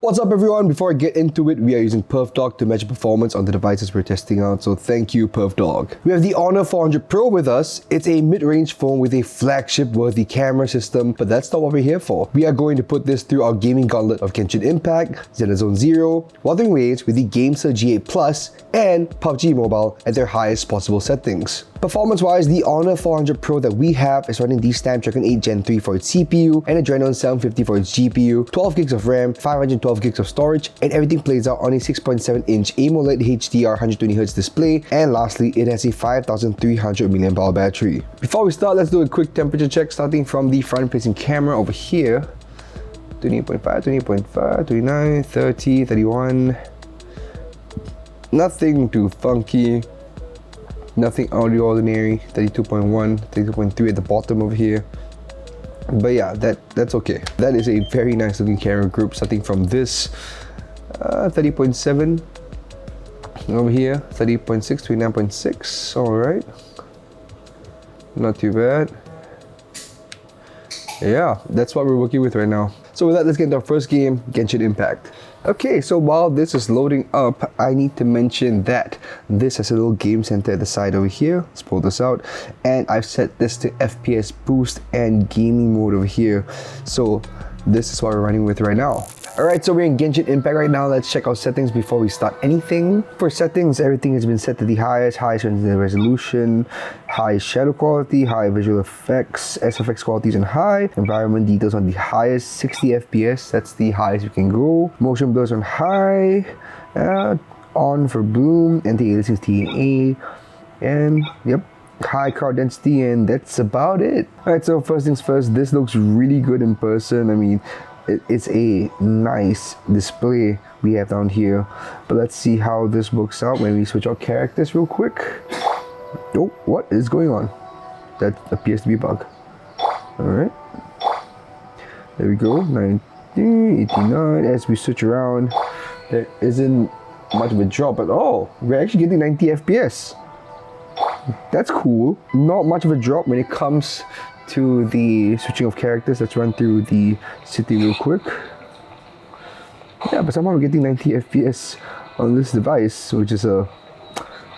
What's up everyone? Before I get into it, we are using PerfDog to measure performance on the devices we're testing out, so thank you PerfDog. We have the Honor 400 Pro with us. It's a mid-range phone with a flagship-worthy camera system, but that's not what we're here for. We are going to put this through our gaming gauntlet of Genshin Impact, Zenless Zone Zero, Wuthering Waves with the Gamesir G8 Plus, and PUBG Mobile at their highest possible settings. Performance-wise, the Honor 400 Pro that we have is running the Snapdragon 8 Gen 3 for its CPU and Adreno 750 for its GPU, 12 gigs of RAM, 512 gigs of storage, and everything plays out on a 6.7-inch AMOLED HDR 120Hz display, and lastly, it has a 5300 mAh battery. Before we start, let's do a quick temperature check starting from the front-facing camera over here. 28.5, 28.5, 29, 30, 31. Nothing too funky. Nothing out of the ordinary. 32.1, 32.3 at the bottom over here. But yeah, that's okay. That is a very nice looking camera group, starting from this 30.7 over here, 30.6, 29.6. All right, not too bad. Yeah, that's what we're working with right now. So with that, let's get into our first game, Genshin Impact. Okay, so while this is loading up, I need to mention that this has a little game center at the side over here. Let's pull this out. And I've set this to FPS boost and gaming mode over here. So this is what we're running with right now. Alright, so we're in Genshin Impact right now. Let's check out settings before we start anything. For settings, everything has been set to the highest resolution, high shadow quality, high visual effects, SFX qualities on high, environment details on the highest, 60 FPS, that's the highest you can go. Motion blurs on high, on for bloom, anti-aliasing is TNA, and yep, high card density, and that's about it. Alright, so first things first, this looks really good in person. I mean, it's a nice display we have down here, but let's see how this works out when we switch our characters real quick. Oh, what is going on? That appears to be a bug. All right, there we go. 90, 89. As we switch around, there isn't much of a drop, but oh, we're actually getting 90 FPS. That's cool. Not much of a drop when it comes to the switching of characters. Let's run through the city real quick. Yeah, but somehow we're getting 90 FPS on this device, which is a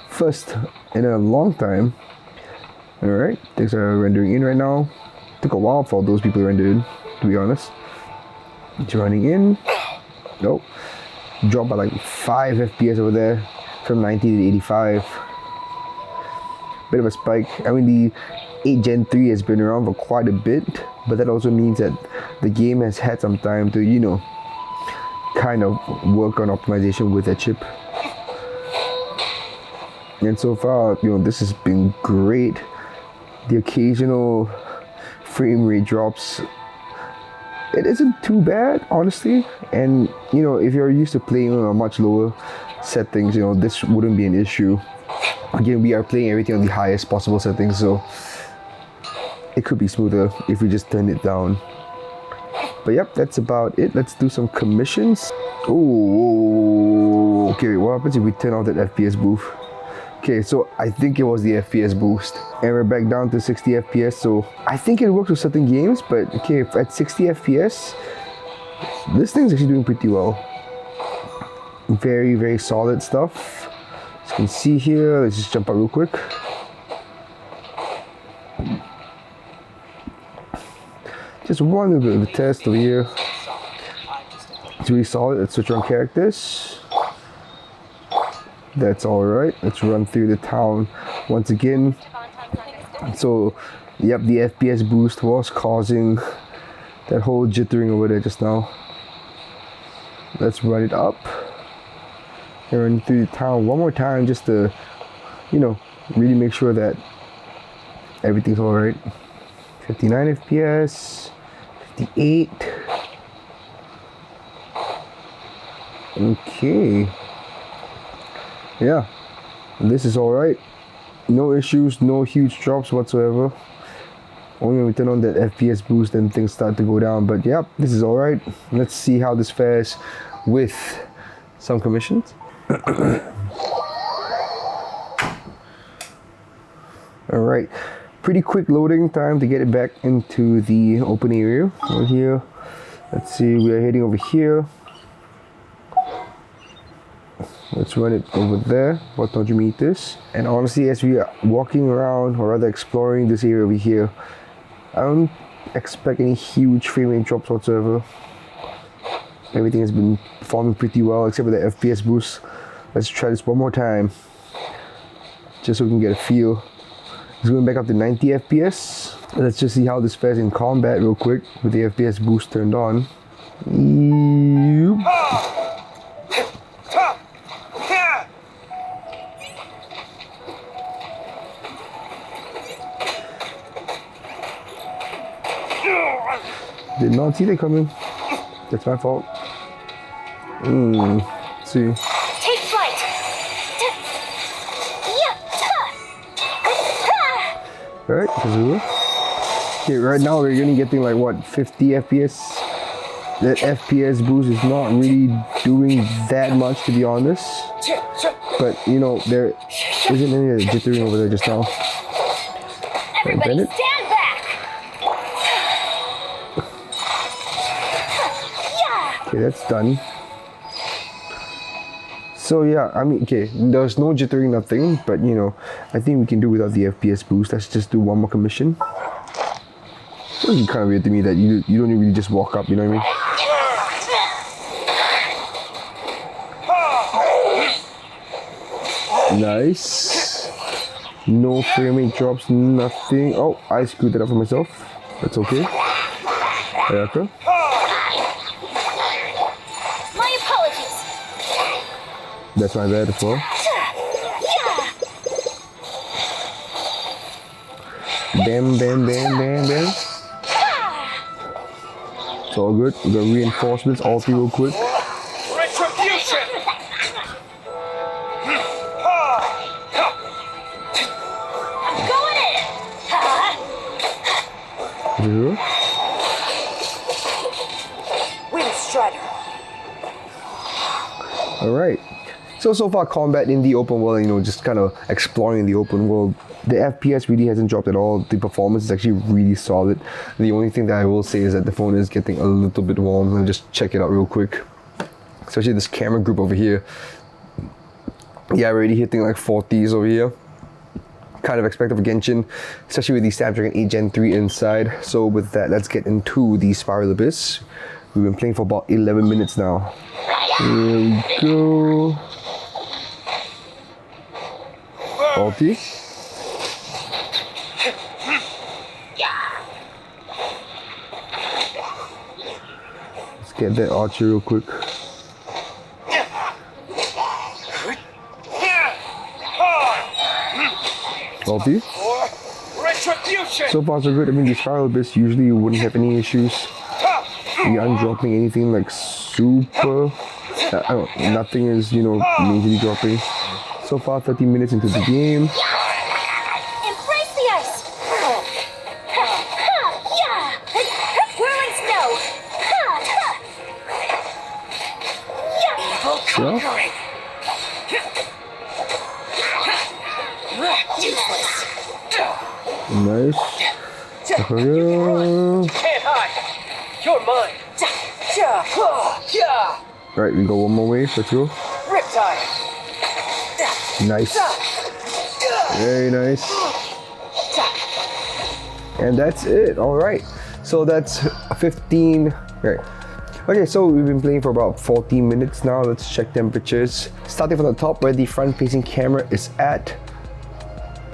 first in a long time. Alright, things are rendering in right now. Took a while for those people rendered, to be honest. It's running in. Nope. Dropped by like 5 FPS over there, from 90 to 85. Bit of a spike. I mean, the 8 Gen 3 has been around for quite a bit, but that also means that the game has had some time to, you know, kind of work on optimization with that chip. And so far, you know, this has been great. The occasional frame rate drops, it isn't too bad, honestly. And, you know, if you're used to playing on a much lower settings, you know, this wouldn't be an issue. Again, we are playing everything on the highest possible settings, so it could be smoother if we just turn it down. But yep, that's about it. Let's do some commissions. Oh, okay, what happens if we turn off that FPS boost? Okay, so I think it was the FPS boost. And we're back down to 60 FPS, so I think it works with certain games, but okay, at 60 FPS, this thing's actually doing pretty well. Very, very solid stuff. As you can see here, let's just jump out real quick. Just one little bit of a test over here. It's really solid. Let's switch on characters. That's all right. Let's run through the town once again. So, yep, the FPS boost was causing that whole jittering over there just now. Let's run it up and run through the town one more time just to, you know, really make sure that everything's all right. 59 FPS, 58. Okay. Yeah, this is all right. No issues, no huge drops whatsoever. Only when we turn on that FPS boost, then things start to go down. But yeah, this is all right. Let's see how this fares with some commissions. All right. Pretty quick loading time to get it back into the open area over here. Let's see, we are heading over here. Let's run it over there, about 200 meters. And honestly, as we are walking around, or rather exploring this area over here, I don't expect any huge frame rate drops whatsoever. Everything has been performing pretty well, except for the FPS boost. Let's try this one more time, just so we can get a feel. It's going back up to 90 FPS. Let's just see how this fares in combat real quick with the FPS boost turned on. Yep. Did not see that coming. That's my fault. Let's see. Take flight. Alright, okay, right now we're gonna getting like what, 50 FPS. That FPS boost is not really doing that much, to be honest. But you know, there isn't any jittering over there just now. Everybody stand back. Okay, that's done. So yeah, I mean, okay, there's no jittering, nothing, but you know, I think we can do without the FPS boost. Let's just do one more commission. It's kind of weird to me that you don't really just walk up, you know what I mean? Nice. No frame rate drops, nothing. Oh, I screwed that up for myself. That's okay. Ayaka. My apologies. That's my bad as well. Bam, bam, bam, bam, bam. It's all good. We got reinforcements, all three real quick. Retribution. Going in. Here. Wind Strider. Alright. So far combat in the open world, you know, just kind of exploring the open world. The FPS really hasn't dropped at all. The performance is actually really solid. The only thing that I will say is that the phone is getting a little bit warm. Let me just check it out real quick. Especially this camera group over here. Yeah, already hitting like 40s over here. Kind of expected for Genshin, especially with the Snapdragon 8 Gen 3 inside. So with that, let's get into the Spiral Abyss. We've been playing for about 11 minutes now. Here we go. Ulti. Let's get that archer real quick. Ulti. So far so good. I mean, the Spiral Abyss usually you wouldn't have any issues. You aren't dropping anything like super. Nothing is, you know, majorly dropping. So far, 30 minutes into the game. Embrace the ice. Whirling snow. Evil conquering. Useless. Nice. Can't hide. You're mine. Alright, we go one more wave. Let's go. Riptide. Nice. Very nice. And that's it. Alright. So that's 15. Right. Okay, so we've been playing for about 14 minutes now. Let's check temperatures. Starting from the top where the front-facing camera is at.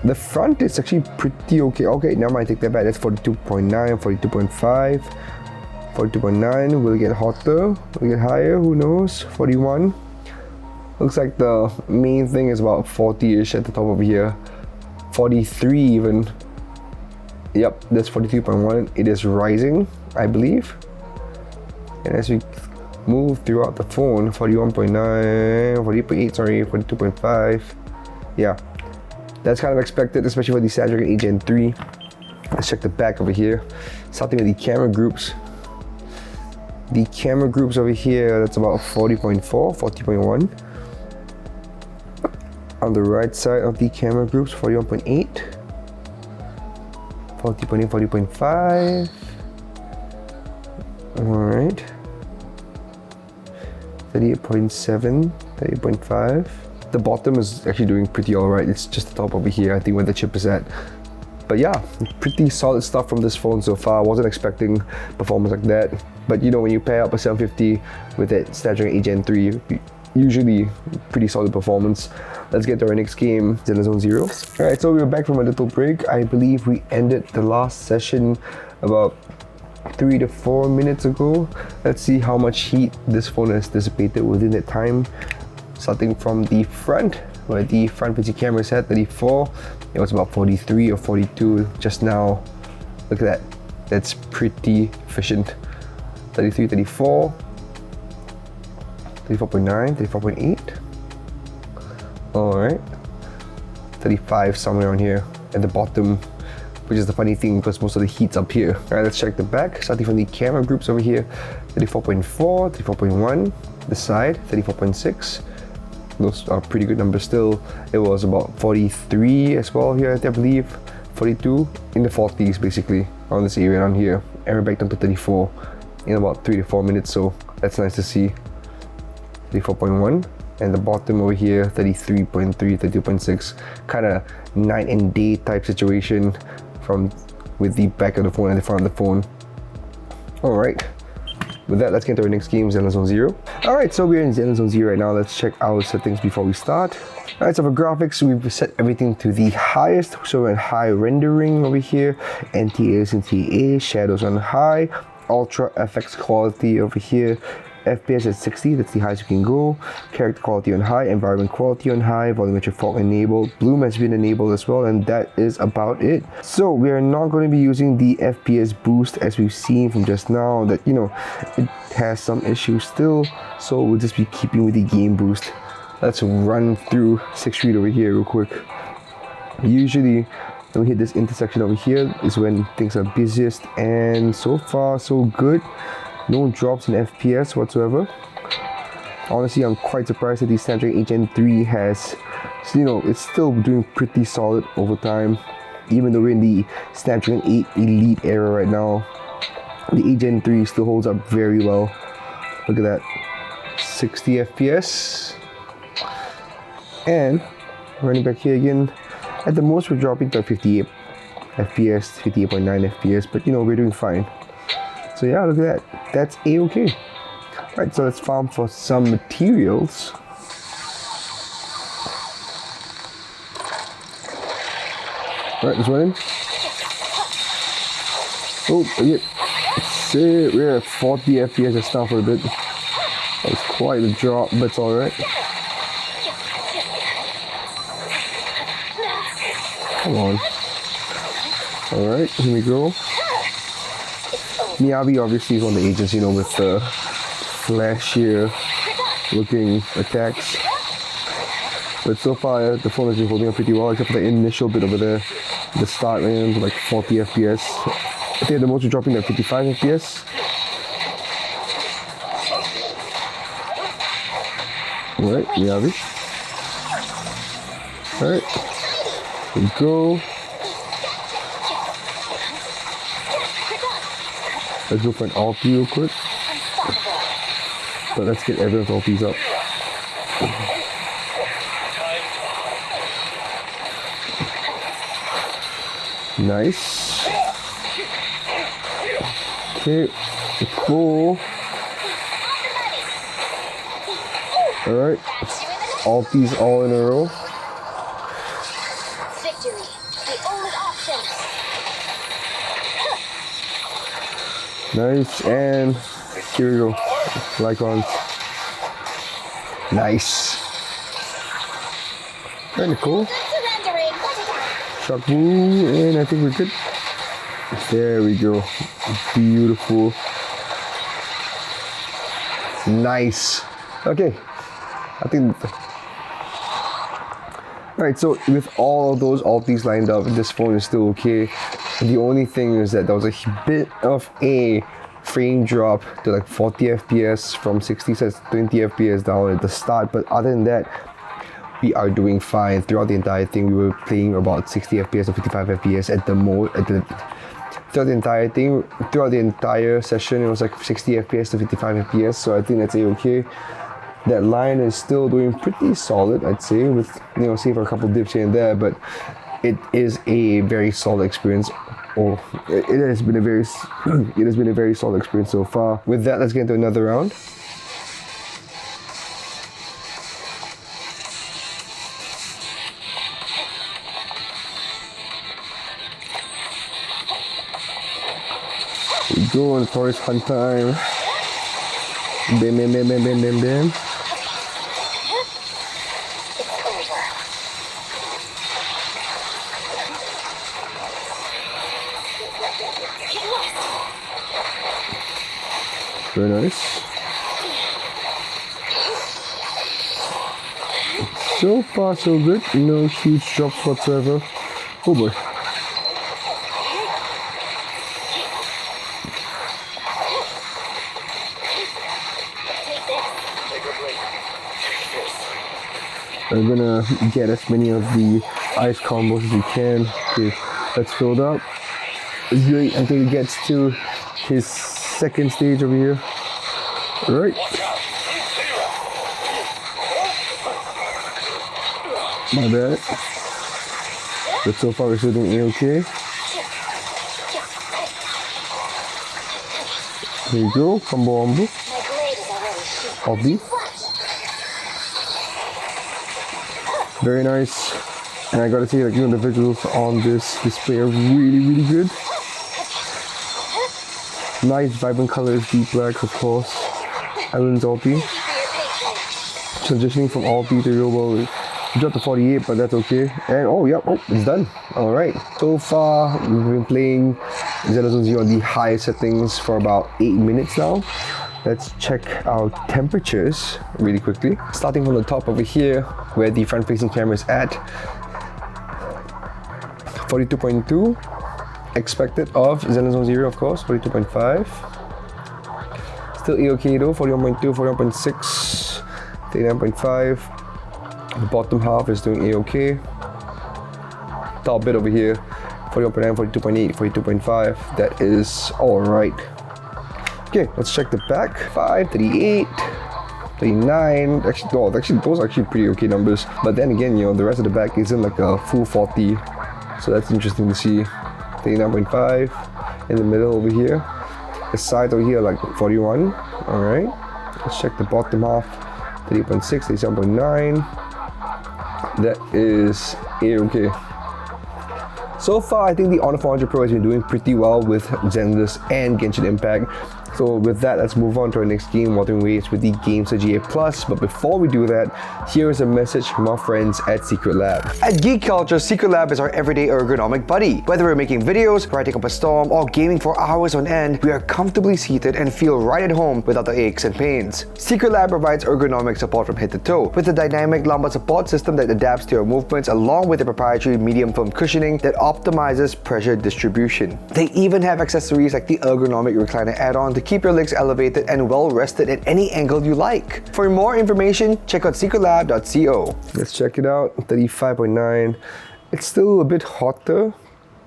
The front is actually pretty okay. Okay, never mind, take that back. That's 42.9, 42.5, 42.9. Will it get hotter? Will it get higher? Who knows? 41. Looks like the main thing is about 40-ish at the top over here. 43 even. Yep, that's 43.1. It is rising, I believe. And as we move throughout the phone, 41.9, 48.8, sorry, 42.5. Yeah. That's kind of expected, especially for the Snapdragon 8 Gen 3. Let's check the back over here. Starting with the camera groups. The camera groups over here, that's about 40.4, 40.1. On the right side of the camera groups, 41.8, 40.8, 40.5. Alright. 38.7. 30.5. The bottom is actually doing pretty alright. It's just the top over here, I think, where the chip is at. But yeah, pretty solid stuff from this phone so far. I wasn't expecting performance like that. But you know, when you pair up a 750 with that Snapdragon 8 Gen 3, usually pretty solid performance. Let's get to our next game, Zenless Zone Zero. Alright, so we were back from a little break. I believe we ended the last session about 3 to 4 minutes ago. Let's see how much heat this phone has dissipated within that time. Starting from the front, where the front facing camera is at 34, it was about 43 or 42 just now. Look at that, that's pretty efficient. 33, 34, 34.9, 34.8. Alright, 35 somewhere on here at the bottom, which is the funny thing because most of the heat's up here. Alright, let's check the back. Starting from the camera groups over here, 34.4, 34.1, the side, 34.6. Those are pretty good numbers still. It was about 43 as well here, I believe. 42, in the 40s basically, around this area down here. And we're back down to 34 in about 3 to 4 minutes, so that's nice to see. 34.1. And the bottom over here, 33.3, 32.6. Kind of night and day type situation from with the back of the phone and the front of the phone. Alright. With that, let's get to our next game, Zenless Zone Zero. Alright, so we're in Zenless Zone Zero right now. Let's check our settings before we start. Alright, so for graphics, we've set everything to the highest. So we're in high rendering over here. NTAA, shadows on high. Ultra FX quality over here. FPS at 60, that's the highest you can go. Character quality on high, environment quality on high, volumetric fog enabled, bloom has been enabled as well, and that is about it. So we are not going to be using the FPS boost as we've seen from just now, that, you know, it has some issues still, so we'll just be keeping with the game boost. Let's run through 6th Street over here real quick. Usually when we hit this intersection over here is when things are busiest, and so far so good. No drops in FPS whatsoever. Honestly, I'm quite surprised that the Snapdragon 8 Gen 3 has, you know, it's still doing pretty solid over time. Even though we're in the Snapdragon 8 Elite era right now, the 8 Gen 3 still holds up very well. Look at that, 60 FPS. And running back here again, at the most we're dropping to 58 FPS, 58.9 FPS, but you know, we're doing fine. So yeah, look at that. That's a-okay. Right, so let's farm for some materials. Right, let's run in. Oh, yeah. Shit, we're at 40 FPS just now for a bit. That was quite a drop, but it's alright. Come on. Alright, here we go. Miyabi obviously is one of the agents, you know, with the flashier looking attacks. But so far, the phone has been holding up pretty well, except for the initial bit over there. The start range, like 40 FPS. I think at the most we're dropping like 55 FPS. Alright, Miyabi. Alright. Here we go. Let's go for an ulti real quick. But let's get everyone's ultis up. Nice. Okay, cool. Alright, ultis all in a row. Victory, the only option. Nice, and here we go. Lycons. Nice. Kinda cool. Surrendering. Shock Woo, and I think we're good. There we go. Beautiful. Nice. Okay. I think. Alright, so with all of those ultis lined up, this phone is still okay. The only thing is that there was a bit of a frame drop to like 40 FPS from 60 to 20 FPS down at the start, but other than that, we are doing fine. Throughout the entire thing, we were playing about 60 FPS or 55 FPS at the most. Throughout the entire thing, throughout the entire session, it was like 60 FPS to 55 FPS, so I think that's a-okay. That line is still doing pretty solid, I'd say, with, save for a couple dips here and there, but it is a very solid experience. Or it has been a very solid experience so far. With that, let's get into another round. We go on forest hunt time. Bam, bam, bam, bam, bam, bam, bam. Very nice. So far, so good. No huge drops whatsoever. Oh boy. I'm gonna get as many of the ice combos as we can. Okay, that's filled up. It's great until he gets to his second stage over here. Alright. My bad. But so far we're still doing A-okay. There you go, combo ombo. Obby. Very nice. And I gotta say, like, the visuals on this display are really good. Nice vibrant colors, deep black of course. Island's ulti. Transitioning from ulti to real world. Dropped to 48, but that's okay. And it's done. Alright. So far we've been playing Zenless Zone Zero on the high settings for about 8 minutes now. Let's check our temperatures really quickly. Starting from the top over here, where the front-facing camera is at. 42.2. Expected of Zenless Zone Zero, of course, 42.5. Still A-okay though, 41.2, 41.6, 39.5. The bottom half is doing A-okay. Top bit over here, 41.9, 42.8, 42.5. That is alright. Okay, let's check the back. 5, 38, 39. Actually, those are actually pretty okay numbers. But then again, the rest of the back isn't like a full 40. So that's interesting to see. 39.5 in the middle over here. The sides over here like 41. Alright. Let's check the bottom half. 30.6, 37.9. That is A-okay. So far, I think the Honor 400 Pro has been doing pretty well with Zenless and Genshin Impact. So with that, let's move on to our next game, Wuthering Waves, with the Gamesir GA+. But before we do that, here is a message from our friends at Secretlab. At Geek Culture, Secretlab is our everyday ergonomic buddy. Whether we're making videos, writing up a storm, or gaming for hours on end, we are comfortably seated and feel right at home without the aches and pains. Secretlab provides ergonomic support from head to toe, with a dynamic lumbar support system that adapts to your movements, along with a proprietary medium foam cushioning that optimizes pressure distribution. They even have accessories like the ergonomic recliner add-on to keep your legs elevated and well rested at any angle you like. For more information, check out secretlab.co. Let's check it out. 35.9. It's still a bit hotter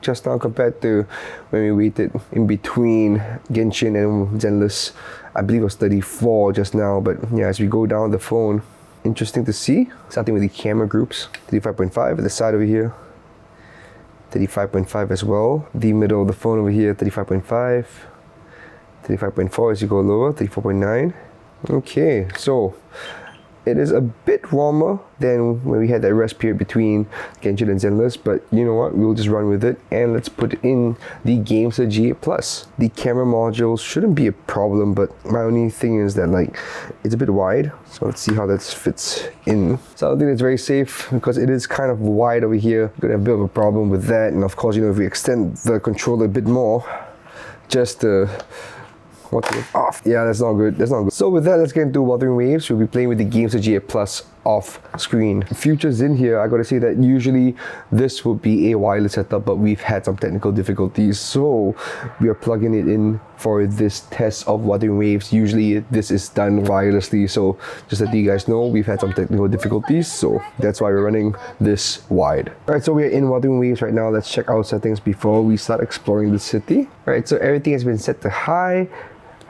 just now compared to when we waited in between Genshin and Zenless. I believe it was 34 just now, but yeah, as we go down the phone, interesting to see. Starting with the camera groups. 35.5 at the side over here. 35.5 as well. The middle of the phone over here, 35.5. 35.4 as you go lower, 34.9. Okay, so it is a bit warmer than when we had that rest period between Genshin and Zenless, but you know what, we'll just run with it and let's put in the Gamesir GA+. The camera modules shouldn't be a problem, but my only thing is that like it's a bit wide, so let's see how that fits in. So I don't think it's very safe because it is kind of wide over here. We're gonna have a bit of a problem with that, and of course, if we extend the controller a bit more, just off. Yeah, that's not good. That's not good. So with that, let's get into Wuthering Waves. We'll be playing with the Gamesir GA+ off screen. Features in here, I gotta say that usually this would be a wireless setup, but we've had some technical difficulties, so we are plugging it in for this test of Wuthering Waves. Usually this is done wirelessly, so just let you guys know we've had some technical difficulties, so that's why we're running this wide. Alright, so we're in Wuthering Waves right now. Let's check our settings before we start exploring the city. Alright, so everything has been set to high.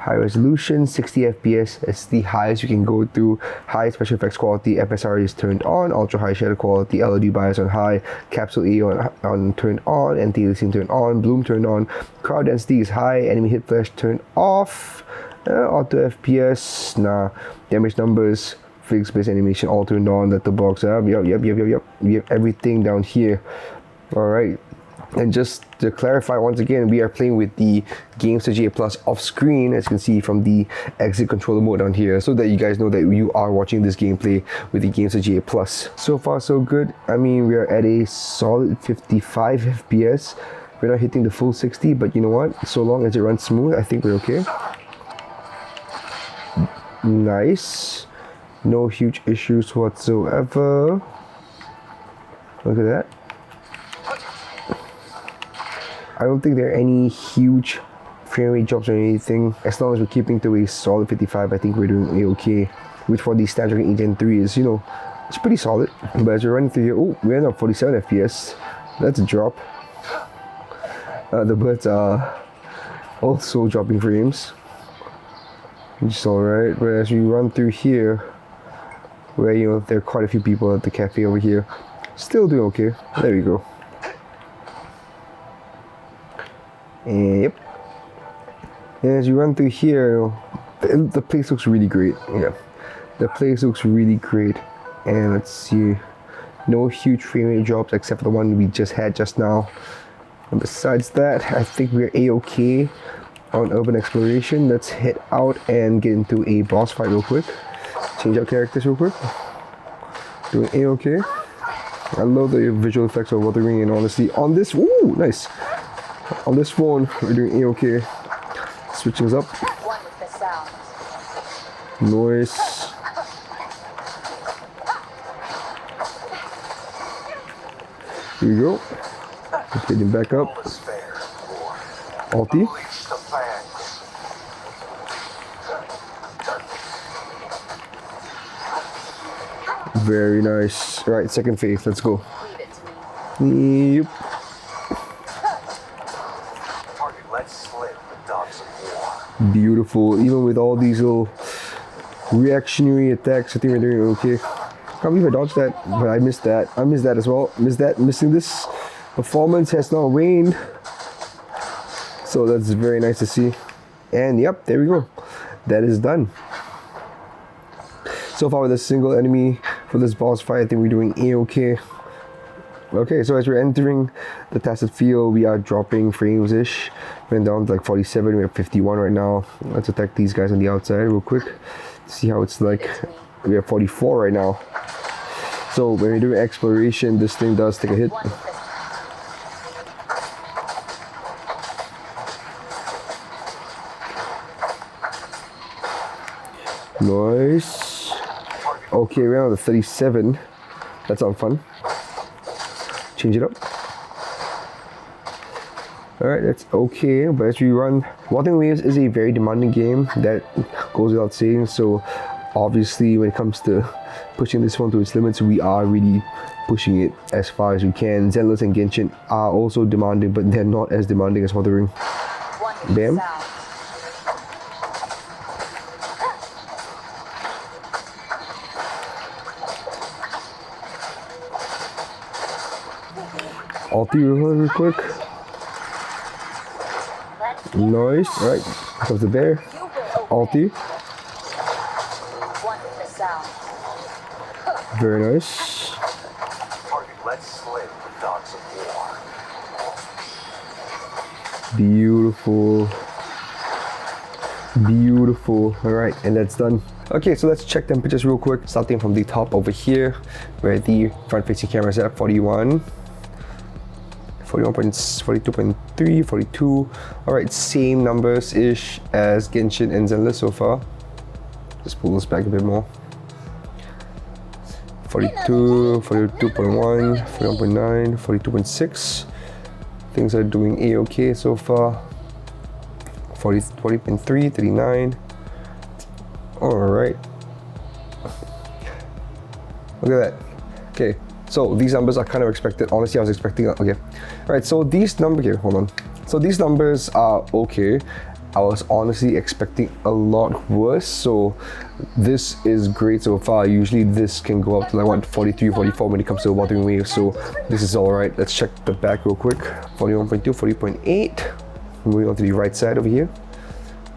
High resolution, 60 FPS. It's the highest you can go to. High special effects quality, FSR is turned on. Ultra high shadow quality, LED bias on high. Capsule A on turned on. Anti-aliasing turned on. Bloom turned on. Crowd density is high. Enemy hit flash turned off. Auto FPS, nah. Damage numbers, physics-based animation all turned on. Letterbox, yep. We have everything down here. All right. And just to clarify once again, we are playing with the Gamesir GA Plus off screen, as you can see from the exit controller mode down here, so that you guys know that you are watching this gameplay with the Gamesir GA Plus. So far so good. I mean, we are at a solid 55 FPS. We're not hitting the full 60, but you know what? So long as it runs smooth, I think we're okay. Nice. No huge issues whatsoever. Look at that. I don't think there are any huge frame rate drops or anything. As long as we're keeping to a solid 55, I think we're doing okay. Which for the Snapdragon 8 Gen 3 is, you know, it's pretty solid. But as we're running through here, oh, we're at 47 FPS. That's a drop. The birds are also dropping frames, which is alright. But as we run through here, where, you know, there are quite a few people at the cafe over here, still doing okay. There we go. And yep. And as you run through here, the place looks really great. Yeah, the place looks really great. And let's see, no huge frame rate drops except for the one we just had just now. And besides that, I think we're a-okay on urban exploration. Let's head out and get into a boss fight real quick. Change out characters real quick. Doing a-okay. I love the visual effects of Wuthering, and honestly, on this, ooh, nice. On this phone, we're doing a-okay. Switching us up. Noise. Here we go. Getting back up. Ulti. Very nice. Right, second phase. Let's go. Yep. Beautiful. Even with all these little reactionary attacks, I think we're doing okay. Can't believe I dodged that, but I missed that. I missed that as well. Missing this. Performance has not waned. So that's very nice to see. And yep, there we go. That is done. So far with a single enemy for this boss fight, I think we're doing a-okay. Okay, so as we're entering the tested field, we are dropping frames-ish. Went down to like 47, we're at 51 right now. Let's attack these guys on the outside real quick. See how it's like. We're at 44 right now. So when we're doing exploration, this thing does take a hit. Nice. Okay, we're on the 37. That sounds fun. Change it up. Alright, that's okay, but as we run, Wuthering Waves is a very demanding game, that goes without saying. So obviously when it comes to pushing this one to its limits, we are really pushing it as far as we can. Zenless and Genshin are also demanding, but they're not as demanding as Wuthering. Bam. Ulti real quick. Nice. Alright, comes the bear. Ulti. Very nice. Beautiful. Beautiful. Alright, and that's done. Okay, so let's check temperatures real quick. Starting from the top over here, where the front facing camera is at 41. 42.3, 42. Alright, same numbers ish as Genshin and Zenless so far. Just pull this back a bit more. 42, 42.1, 41.9, 42.6. Things are doing a-okay so far. 40.3, 39. Alright. Look at that. Okay. So these numbers are kind of expected. Honestly, I was expecting, okay. All right, so these numbers here, hold on. So these numbers are okay. I was honestly expecting a lot worse, so this is great so far. Usually this can go up to like what, 43, 44 when it comes to Wuthering Waves, so this is all right. Let's check the back real quick. 41.2, 40.8. Moving on to the right side over here.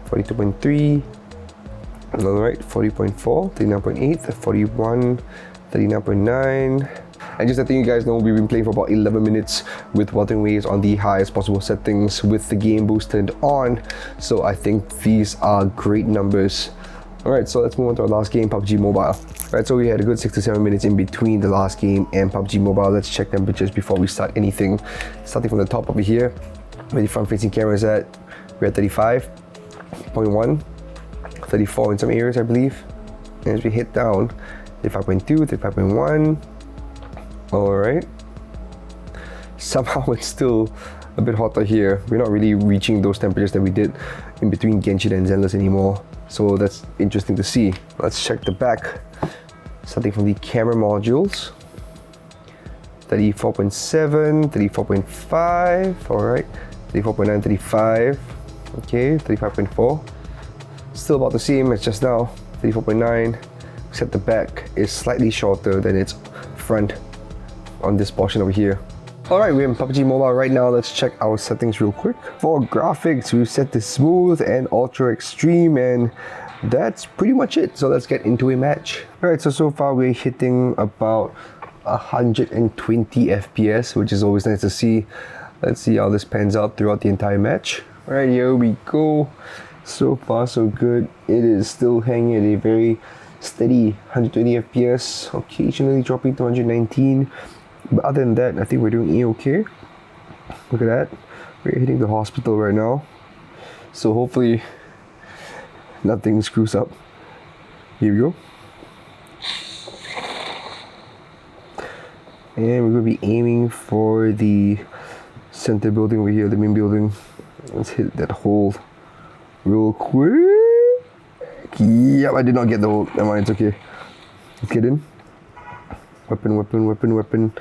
42.3. All right, 40.4, 39.8, 41, 39.9. And just letting you guys know, we've been playing for about 11 minutes with Wuthering Waves on the highest possible settings with the game boost turned on. So I think these are great numbers. Alright, so let's move on to our last game, PUBG Mobile. Alright, so we had a good 6 to 7 minutes in between the last game and PUBG Mobile. Let's check temperatures before we start anything. Starting from the top over here, where the front-facing camera is at, we're at 35.1, 34 in some areas, I believe. And as we hit down, 35.2, 35.1. Alright. Somehow it's still a bit hotter here. We're not really reaching those temperatures that we did in between Genshin and Zenless anymore. So that's interesting to see. Let's check the back. Starting from the camera modules. 34.7, 34.5, alright. 34.9, 35. Okay, 35.4. Still about the same as just now. 34.9. Except the back is slightly shorter than its front on this portion over here. Alright, we're in PUBG Mobile right now. Let's check our settings real quick. For graphics, we've set this smooth and ultra extreme, and that's pretty much it. So let's get into a match. Alright, so far we're hitting about 120 FPS, which is always nice to see. Let's see how this pans out throughout the entire match. Alright, here we go. So far so good. It is still hanging at a very steady 120 FPS, occasionally dropping to 119. But other than that, I think we're doing A-okay. Look at that. We're hitting the hospital right now. So hopefully nothing screws up. Here we go. And we're going to be aiming for the center building over here, the main building. Let's hit that hole real quick. Yep, I did not get the hole. Never mind, it's okay. Let's get in. Weapon, weapon, weapon, weapon.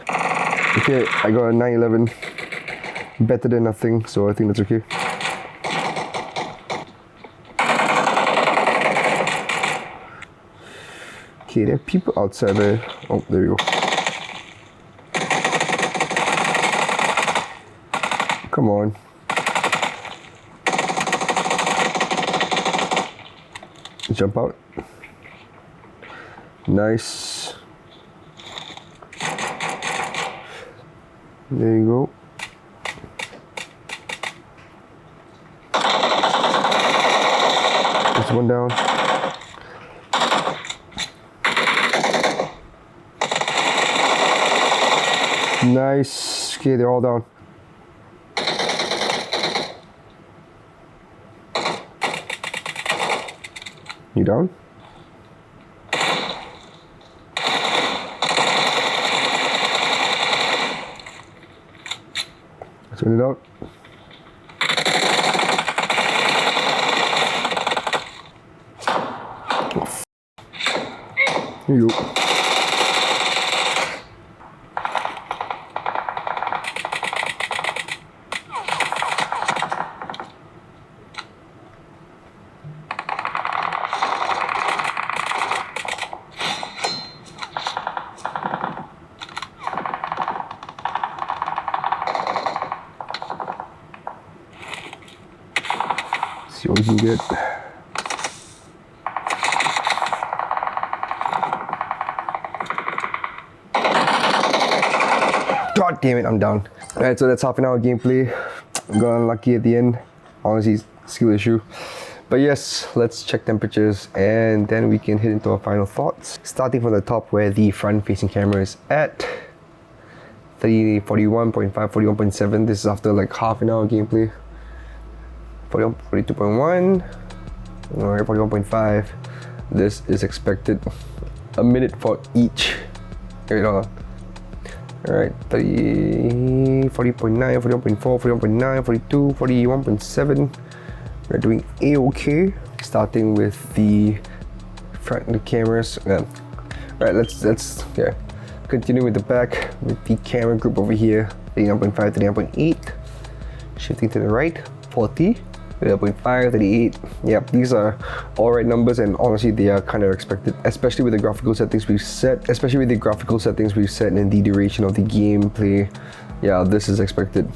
Okay, I got a 911. Better than nothing, so I think that's okay. Okay, there are people outside there. Oh, there we go. Come on. Jump out. Nice. There you go. There's one down. Nice. Okay, they're all down. You down? Let's win it out. Here you go. See what we can get. God damn it, I'm down. Alright, so that's half an hour gameplay. Got unlucky at the end. Honestly, skill issue. But yes, let's check temperatures and then we can hit into our final thoughts. Starting from the top where the front facing camera is at. 41.5, 41.7. This is after like half an hour gameplay. 42.1, alright, 41.5. This is expected. A minute for each. Wait, hold on. Alright, 40.9, 41.4, 41.9, 42, 41.7. We're doing A-okay. Starting with the front of the cameras. Alright, let's continue with the back with the camera group over here. 39.5, 39.8. Shifting to the right, 40. 0.5, 38. Yep, these are all right numbers, and honestly they are kind of expected, especially with the graphical settings we've set, and the duration of the gameplay. Yeah, this is expected.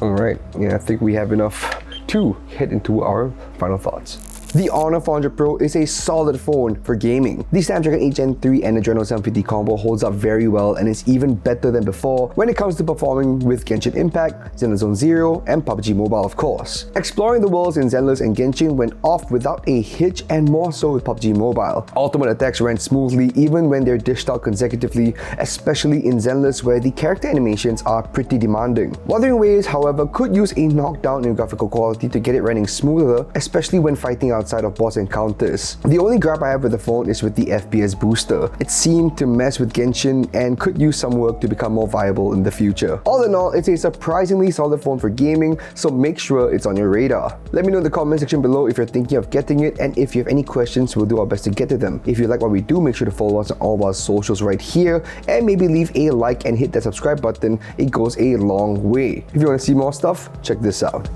All right, yeah, I think we have enough to head into our final thoughts. The Honor 400 Pro is a solid phone for gaming. The Snapdragon 8 Gen 3 and Adreno 750 combo holds up very well and is even better than before when it comes to performing with Genshin Impact, Zenless Zone Zero, and PUBG Mobile of course. Exploring the worlds in Zenless and Genshin went off without a hitch, and more so with PUBG Mobile. Ultimate attacks ran smoothly even when they're dished out consecutively, especially in Zenless where the character animations are pretty demanding. Wuthering Waves, however, could use a knockdown in graphical quality to get it running smoother, especially when fighting outside of boss encounters. The only gripe I have with the phone is with the FPS booster. It seemed to mess with Genshin and could use some work to become more viable in the future. All in all, it's a surprisingly solid phone for gaming, so make sure it's on your radar. Let me know in the comment section below if you're thinking of getting it, and if you have any questions, we'll do our best to get to them. If you like what we do, make sure to follow us on all of our socials right here, and maybe leave a like and hit that subscribe button. It goes a long way. If you want to see more stuff, check this out.